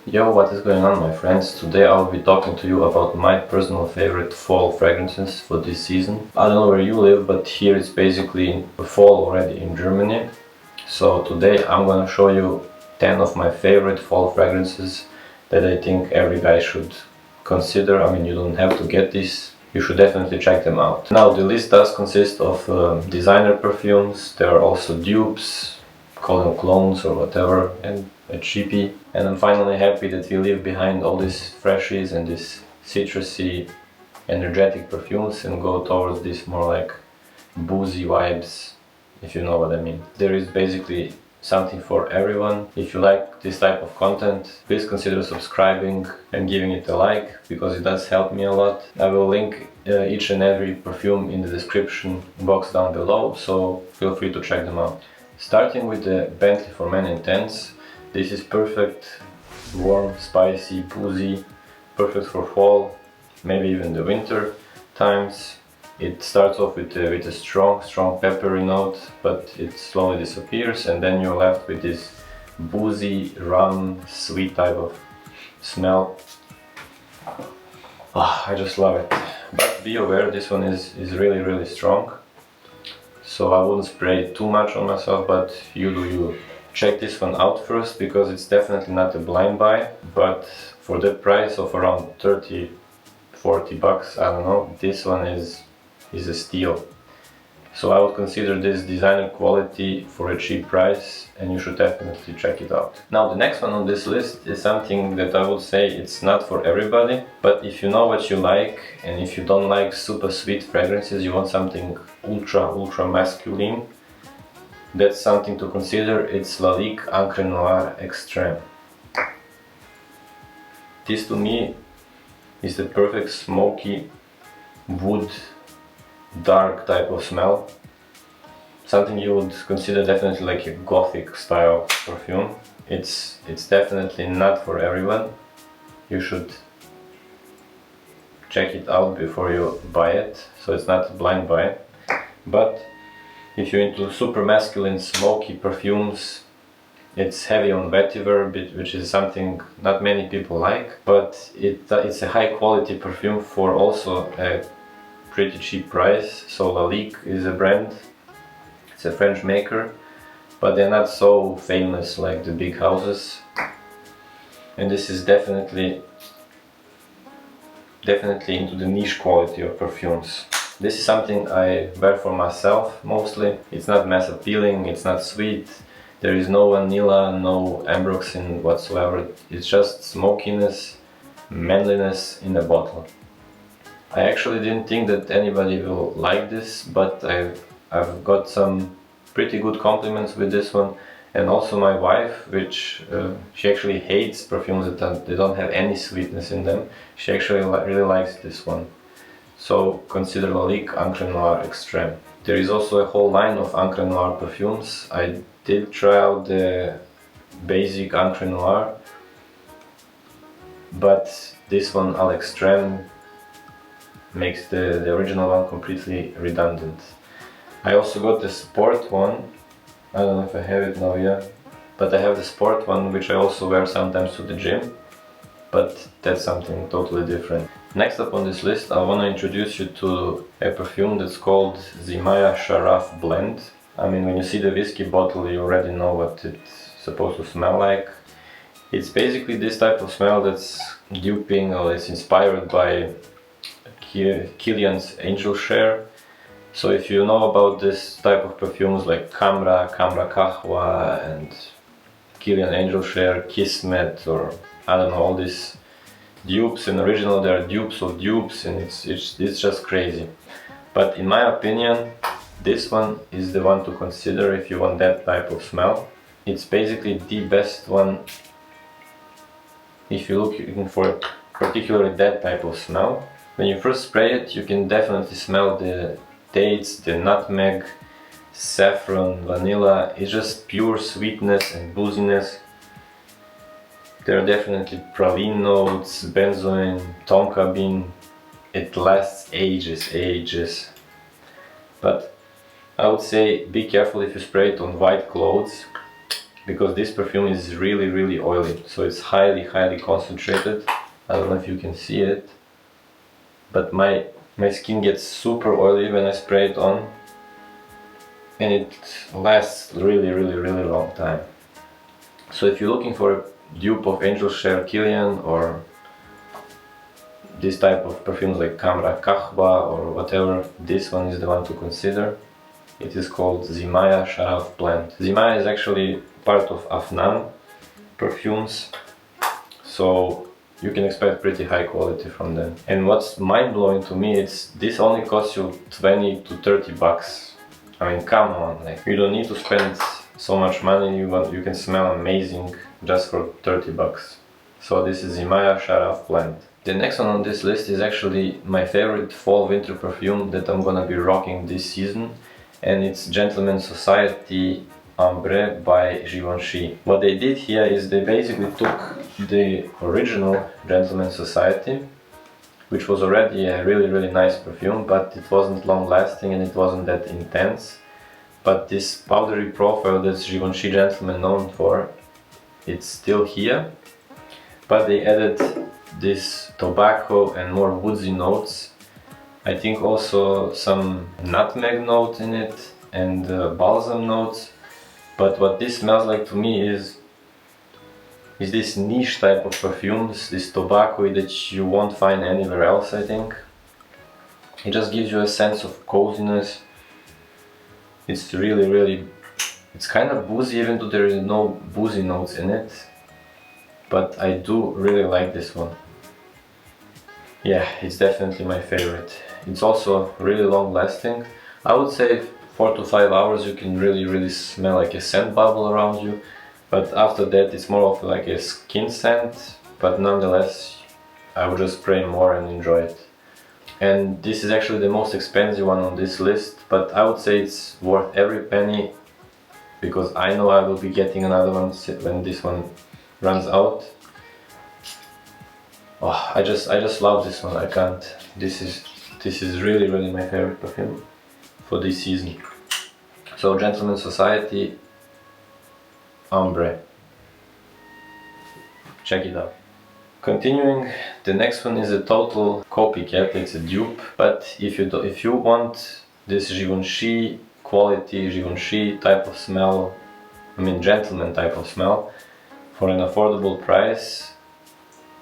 Yo, what is going on, my friends? Today I'll be talking to you about my personal favorite fall fragrances for this season. I don't know where you live, but here it's basically fall already in Germany. So today I'm gonna show you 10 of my favorite fall fragrances that I think every guy should consider. I mean, you don't have to get this, you should definitely check them out. Now, the list does consist of designer perfumes. There are also dupes, call them clones or whatever, and a cheapie. And I'm finally happy that we leave behind all these freshies and these citrusy, energetic perfumes and go towards this more like boozy vibes, if you know what I mean. There is basically something for everyone. If you like this type of content, please consider subscribing and giving it a like, because it does help me a lot. I will link each and every perfume in the description box down below, so feel free to check them out. Starting with the Bentley for Men Intense. This is perfect, warm, spicy, boozy, perfect for fall, maybe even the winter times. It starts off with a strong peppery note, but it slowly disappears, and then you're left with this boozy, rum, sweet type of smell. Oh, I just love it. But be aware, this one is really strong. So I wouldn't spray too much on myself, but you do you. Check this one out first, because it's definitely not a blind buy, but for the price of around 30-40 bucks, I don't know, this one is a steal. So I would consider this designer quality for a cheap price, and you should definitely check it out. Now, the next one on this list is something that I would say it's not for everybody, but if you know what you like, and if you don't like super sweet fragrances, you want something ultra masculine, that's something to consider. It's Lalique Encre Noire Extreme. This to me is the perfect smoky wood, dark type of smell. Something you would consider definitely like a gothic style perfume. It's definitely not for everyone. You should check it out before you buy it, so it's not a blind buy. But if you're into super masculine smoky perfumes, it's heavy on vetiver, which is something not many people like, but it's a high quality perfume for also a pretty cheap price. So Lalique is a brand, it's a French maker, but they're not so famous like the big houses. And this is definitely into the niche quality of perfumes. This is something I wear for myself mostly. It's not mass appealing, it's not sweet, there is no vanilla, no ambroxan whatsoever. It's just smokiness, manliness in a bottle. I actually didn't think that anybody will like this, but I've got some pretty good compliments with this one. And also my wife, which she actually hates perfumes that they don't have any sweetness in them. She actually really likes this one. So consider Lalique Encre Noire Extreme. There is also a whole line of Encre Noire perfumes. I did try out the basic Encre Noire, but this one, Al Extreme, makes the original one completely redundant. I also got the sport one. I don't know if I have it now yet, but I have the sport one, which I also wear sometimes to the gym, but that's something totally different. Next up on this list, I want to introduce you to a perfume that's called Zimaya Sharaf Blend. I mean, when you see the whiskey bottle, you already know what it's supposed to smell like. It's basically this type of smell that's duping, or it's inspired by Kilian's Angel Share. So if you know about this type of perfumes like Camra Kahwa and Kilian Angel Share, Kismet, or I don't know, all these dupes, and original they are dupes of dupes, and it's just crazy. But in my opinion, this one is the one to consider if you want that type of smell. It's basically the best one if you're looking for particularly that type of smell. When you first spray it, you can definitely smell the dates, the nutmeg, saffron, vanilla. It's just pure sweetness and booziness. There are definitely praline notes, benzoin, tonka bean. It lasts ages. But I would say be careful if you spray it on white clothes, because this perfume is really oily. So it's highly concentrated. I don't know if you can see it, but my skin gets super oily when I spray it on, and it lasts really long time. So if you're looking for a dupe of Angel Share Killian or this type of perfumes like Kamra Kahwa or whatever, this one is the one to consider. It is called Zimaya Sharaf blend. Zimaya is actually part of Afnan perfumes, so you can expect pretty high quality from them. And what's mind-blowing to me is this only costs you 20 to 30 bucks. I mean, come on, like, you don't need to spend so much money. You can smell amazing just for 30 bucks. So this is Zimaya Sharaf blend. The next one on this list is actually my favorite fall winter perfume that I'm gonna be rocking this season, and it's Gentleman Society Ambre by Givenchy. What they did here is they basically took the original Gentleman Society, which was already a really nice perfume, but it wasn't long lasting and it wasn't that intense. But this powdery profile that's Givenchy Gentleman known for, it's still here, but they added this tobacco and more woodsy notes. I think also some nutmeg note in it and balsam notes. But what this smells like to me is this niche type of perfumes, this tobacco that you won't find anywhere else, I think. It just gives you a sense of coziness. It's it's kind of boozy, even though there is no boozy notes in it. But I do really like this one. Yeah, it's definitely my favorite. It's also really long lasting. I would say 4 to 5 hours you can really smell like a scent bubble around you. But after that it's more of like a skin scent. But nonetheless, I would just spray more and enjoy it. And this is actually the most expensive one on this list. But I would say it's worth every penny, because I know I will be getting another one when this one runs out. Oh, I just love this one. I can't. This is really my favorite perfume for this season. So Gentleman Society Ambre. Check it out. Continuing, the next one is a total copycat. It's a dupe. But if you want this Givenchy quality, Givenchy type of smell, I mean gentleman type of smell, for an affordable price,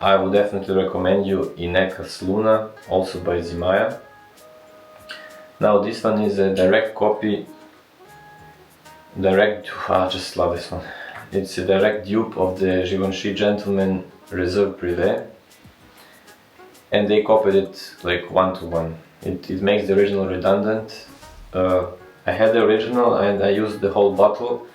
I would definitely recommend you Inekas Luna, also by Zimaya. Now this one is a direct copy, I just love this one. It's a direct dupe of the Givenchy Gentleman Reserve Privé, and they copied it like one-to-one. It makes the original redundant. I had the original and I used the whole bottle.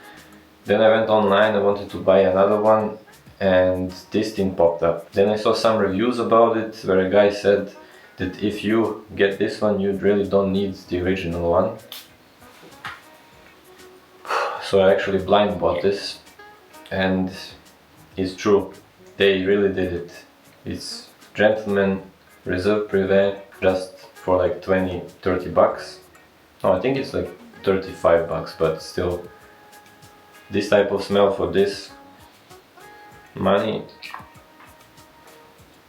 Then I went online, I wanted to buy another one, and this thing popped up. Then I saw some reviews about it where a guy said that if you get this one, you really don't need the original one. So I actually blind bought this, and it's true. They really did it. It's Gentleman Reserve Privé just for like 20-30 bucks. No, I think it's like 35 bucks, but still, this type of smell for this money,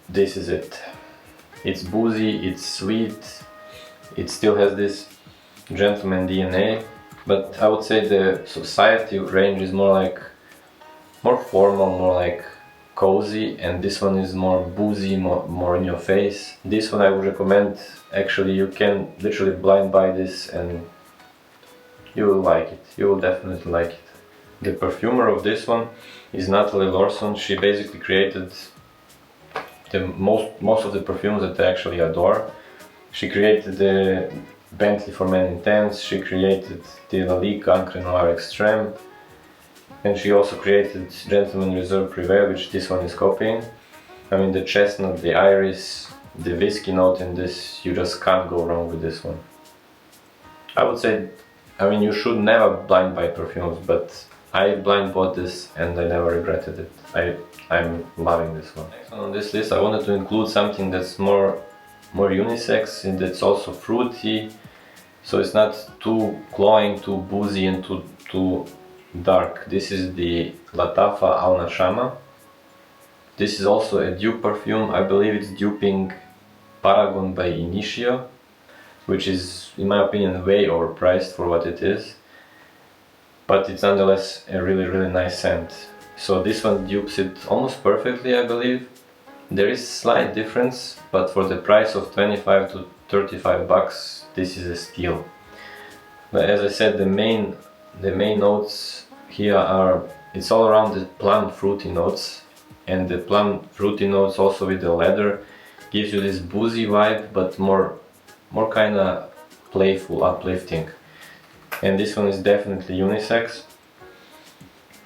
this is it. It's boozy, it's sweet, it still has this gentleman DNA, but I would say the Society range is more formal, more like cozy, and this one is more boozy, more in your face. This one I would recommend. Actually, you can literally blind buy this and you will like it. You will definitely like it. The perfumer of this one is Natalie Lawson. She basically created the most of the perfumes that I actually adore. She created the Bentley for Men Intense. She created the Lalique Encre Noire Extreme. And she also created Gentleman Reserve Privé, which this one is copying. I mean, the chestnut, the iris, the whiskey note in this, you just can't go wrong with this one. I would say, I mean, you should never blind buy perfumes, but I blind bought this and I never regretted it. I'm loving this one. Next one on this list, I wanted to include something that's more unisex and it's also fruity, so it's not too cloying, too boozy and too dark. This is the Lattafa Al Nashama. This is also a dupe perfume. I believe it's duping Paragon by Initio, which is, in my opinion, way overpriced for what it is. But it's nonetheless a really nice scent. So this one dupes it almost perfectly, I believe. There is slight difference, but for the price of 25 to 35 bucks, this is a steal. But as I said, the main notes here are, it's all around the plum fruity notes, and the plum fruity notes also with the leather gives you this boozy vibe, but more kinda playful, uplifting. And this one is definitely unisex.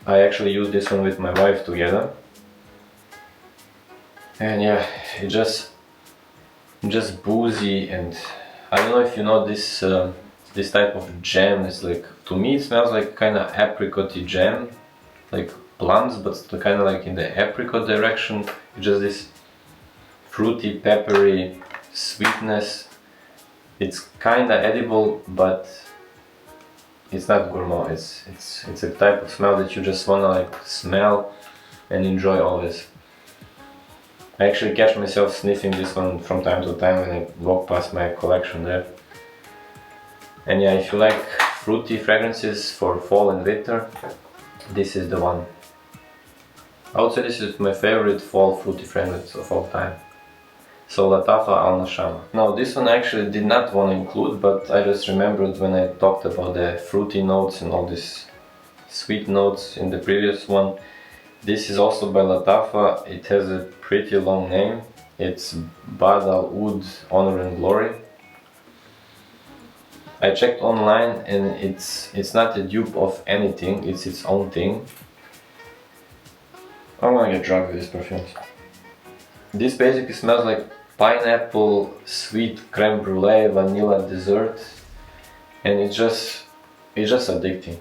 I actually use this one with my wife together. And yeah, it just boozy, and I don't know if you know this this type of jam. It's like, to me it smells like kind of apricot-y jam, like plums, but kind of like in the apricot direction. It's just this fruity, peppery sweetness. It's kind of edible, but it's not gourmand. It's a type of smell that you just wanna like smell and enjoy always. I actually catch myself sniffing this one from time to time when I walk past my collection there. And yeah, if you like fruity fragrances for fall and winter, this is the one. I would say this is my favorite fall fruity fragrance of all time. So Lattafa Al Nashama. Now this one I actually did not want to include, but I just remembered when I talked about the fruity notes and all these sweet notes in the previous one. This is also by Lattafa. It has a pretty long name. It's Badal Oud Honor and Glory. I checked online and it's not a dupe of anything, it's its own thing. I'm gonna get drunk with these perfumes. This basically smells like pineapple, sweet creme brulee, vanilla dessert, and it's just addicting.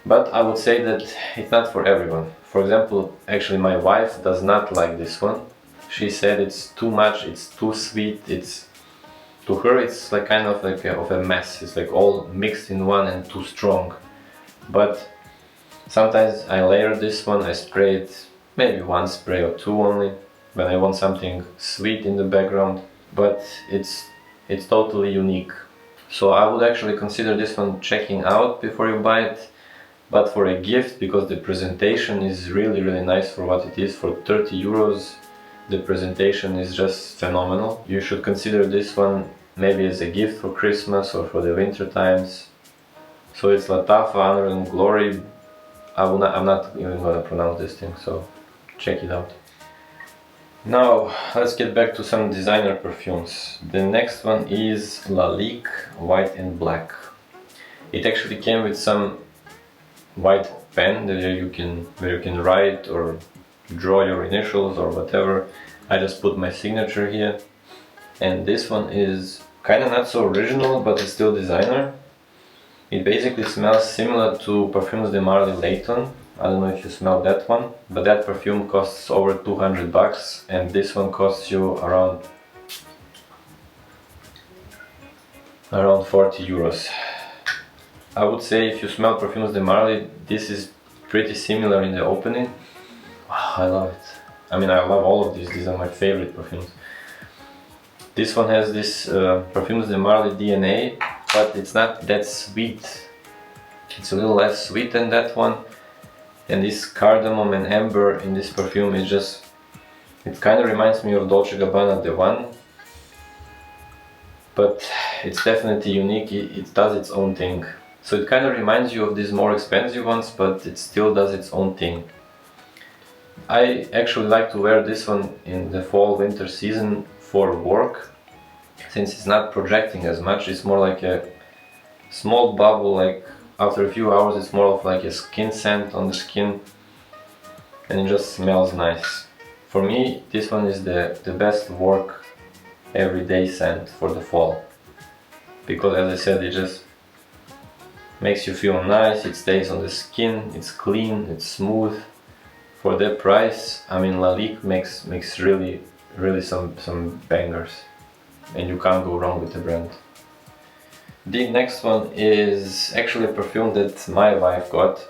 But I would say that it's not for everyone. For example, actually my wife does not like this one. She said it's too much, it's too sweet, to her it's like kind of like a mess. It's like all mixed in one and too strong. But sometimes I layer this one, I spray it, maybe one spray or two only, when I want something sweet in the background. But it's totally unique. So I would actually consider this one checking out before you buy it. But for a gift, because the presentation is really nice for what it is, for 30 euros, the presentation is just phenomenal. You should consider this one maybe as a gift for Christmas or for the winter times. So it's Lattafa Honor and Glory. I'm not even gonna pronounce this thing, so check it out. Now let's get back to some designer perfumes. The next one is Lalique White and Black. It actually came with some white pen that where you can write or draw your initials or whatever. I just put my signature here. And this one is kind of not so original, but it's still designer. It basically smells similar to Parfums de Marly Layton. I don't know if you smell that one, but that perfume costs over 200 bucks, and this one costs you around 40 euros. I would say if you smell Parfums de Marly, this is pretty similar in the opening. Wow, I love it. I mean, I love all of these are my favorite perfumes. This one has this Parfums de Marly DNA, but it's not that sweet. It's a little less sweet than that one. And this cardamom and amber in this perfume is just, it kind of reminds me of Dolce & Gabbana The One. But it's definitely unique, it does its own thing. So it kind of reminds you of these more expensive ones, but it still does its own thing. I actually like to wear this one in the fall-winter season for work, since it's not projecting as much. It's more like a small bubble, like After a few hours it's more of like a skin scent on the skin, and it just smells nice. For me this one is the best work everyday scent for the fall, because as I said, it just makes you feel nice, it stays on the skin, it's clean, it's smooth. For that price, I mean, Lalique makes really some bangers, and you can't go wrong with the brand. The next one is actually a perfume that my wife got,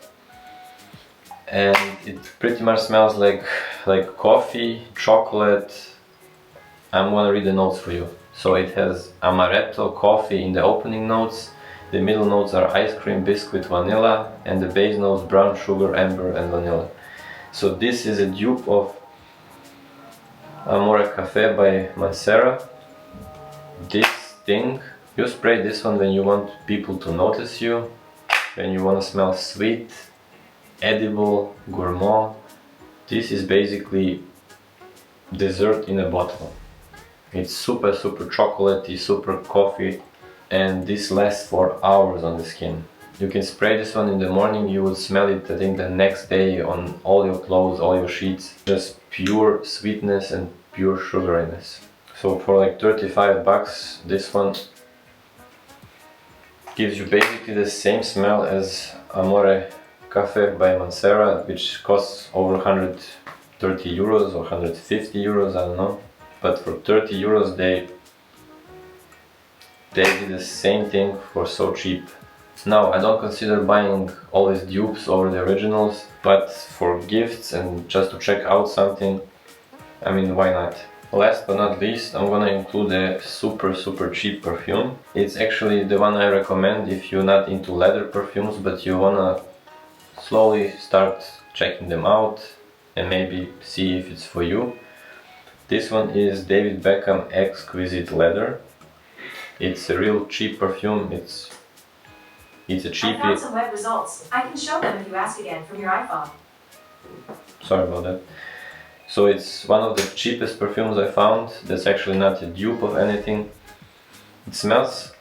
and it pretty much smells like coffee, chocolate. I'm gonna read the notes for you. So it has amaretto, coffee in the opening notes. The middle notes are ice cream, biscuit, vanilla, and the base notes brown sugar, amber, and vanilla. So this is a dupe of Amore Cafe by Mancera. This thing, you spray this one when you want people to notice you, when you want to smell sweet, edible, gourmand. This is basically dessert in a bottle. It's super chocolatey, super coffee, and this lasts for hours on the skin. You can spray this one in the morning, you will smell it I think the next day on all your clothes, all your sheets. Just pure sweetness and pure sugariness. So for like 35 bucks, this one gives you basically the same smell as Amore Cafe by Mancera, which costs over 130 euros or 150 euros, I don't know. But for 30 euros they did the same thing for so cheap. Now, I don't consider buying always dupes over the originals, but for gifts and just to check out something, I mean, why not? Last but not least, I'm gonna include a super cheap perfume. It's actually the one I recommend if you're not into leather perfumes, but you wanna slowly start checking them out and maybe see if it's for you. This one is David Beckham Exquisite Leather. It's a real cheap perfume. It's a cheapie. I found some web results. I can show them if you ask again from your iPhone. Sorry about that. So it's one of the cheapest perfumes I found. That's actually not a dupe of anything. It smells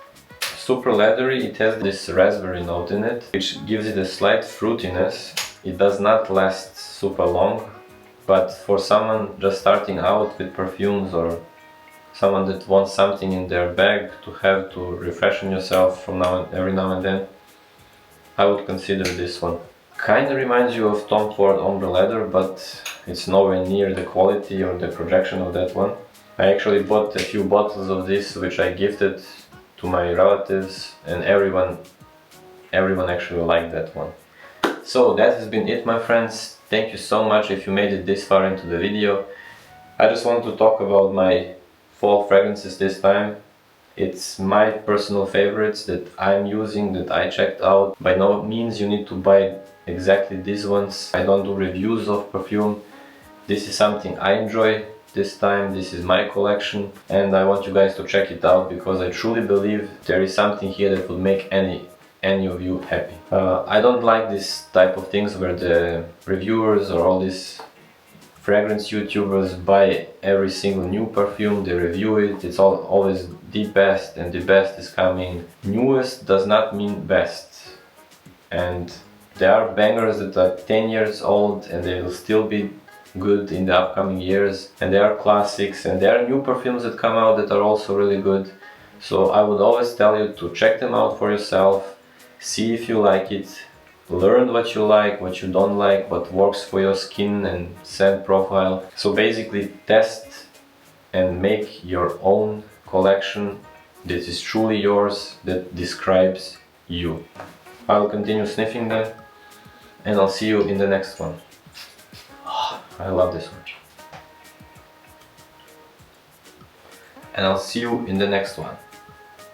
super leathery. It has this raspberry note in it, which gives it a slight fruitiness. It does not last super long, but for someone just starting out with perfumes, or someone that wants something in their bag to have to refreshen yourself from every now and then, I would consider this one. Kinda reminds you of Tom Ford Ombre Leather, but it's nowhere near the quality or the projection of that one. I actually bought a few bottles of this, which I gifted to my relatives, and everyone actually liked that one. So that has been it, my friends. Thank you so much if you made it this far into the video. I just want to talk about my fall fragrances this time. It's my personal favorites that I'm using, that I checked out. By no means you need to buy exactly these ones. I don't do reviews of perfume. This is something I enjoy this time. This is my collection, and I want you guys to check it out because I truly believe there is something here that would make any of you happy. I don't like this type of things where the reviewers or all these fragrance YouTubers buy every single new perfume, they review it, it's always the best, and the best is coming. Newest does not mean best, and there are bangers that are 10 years old and they will still be good in the upcoming years, and there are classics, and there are new perfumes that come out that are also really good. So I would always tell you to check them out for yourself, see if you like it, learn what you like, what you don't like, what works for your skin and scent profile. So basically test and make your own collection that is truly yours, that describes you. I'll continue sniffing them, and I'll see you in the next one. Oh, I love this one. And I'll see you in the next one.